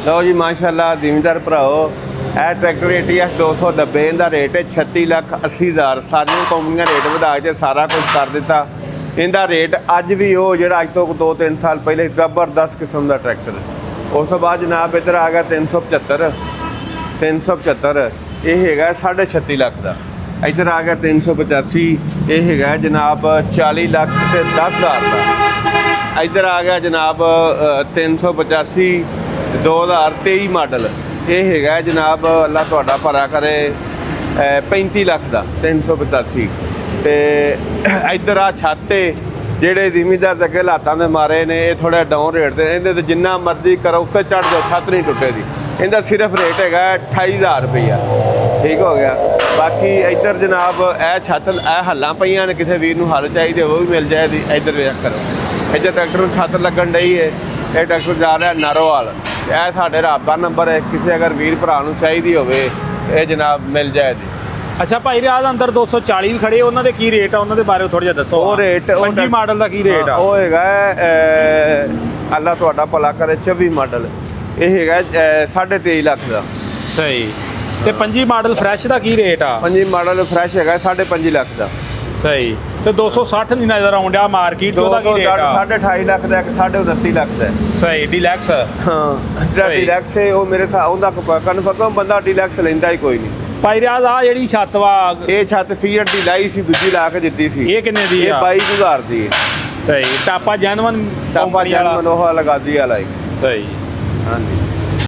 लो जी माशाल्लाह जिमीदार भराओ यह tractor ATS 290 इनका रेट है 36,80,000। सारिया कंपनियां रेट बढ़ा के सारा कुछ कर दिता। इनका रेट अज भी वो जो अज तो 2-3 साल पहले जबरदस्त किस्म का ट्रैक्टर है। उस तो बाद जनाब इधर आ गया 375 ये है 36.5 लाख का। इधर आ गया 385 ये है जनाब 40,10,000 का। इधर आ गया जनाब 385 2023 मॉडल ये है जनाब अल्लाह तुहाडा भला करे 35 लाख का 385। तो इधर आ छत जेडे जिमीदार अगे हालातों के मारे ने ये थोड़ा डाउन रेट से इन्हें जिन्ना मर्जी करो उस पर चढ़ जाओ छत नहीं टुटेगी। इनका सिर्फ रेट है 28,000 रुपया। ठीक हो गया। बाकी इधर जनाब यह छत हल्लां पईयां ने किसी वीर नूं हल चाहिए वो भी मिल जाएगी। इधर वेख करो इधर ट्रैक्टर में छत लगन डई है। ये ट्रैक्टर जा रहा नारोवाल। यह साढ़े राबता नंबर है किसी अगर वीर भरा नूं चाहिए होवे ये जनाब मिल जाएगी। अच्छा भाई रियाज अंदर 240 भी खड़े उन्होंने की रेट है उन्होंने बारे थोड़ा जिहा दसो। वो रेट 25 मॉडल का की रेट है वो है अल्लाह तुहाडा भला करे 24 मॉडल ये है 23.5 लाख का। सही। तो 25 मॉडल फ्रैश का की रेट आ? 25 मॉडल फ्रैश है 5.5 लाख का। सही। तो 260 नहीं नजर आउंड मार्केट का की रेट आ? 28.5 लाख का 29.5 लाख का। सही। डिलैक्स हाँ डिलैक्स है वो मेरे कन्फर्म बंदा डिलैक्स लेंदा ही कोई नहीं। भाई रियाज आ जी छत वा ये छत फीट की लाई सी दूजी ला के दी सी। ये किन्ने दी? 22,000 दी है। सही। टापा जैनवन टापा जैनवन लगा दी लाई। सही। हाँ जी।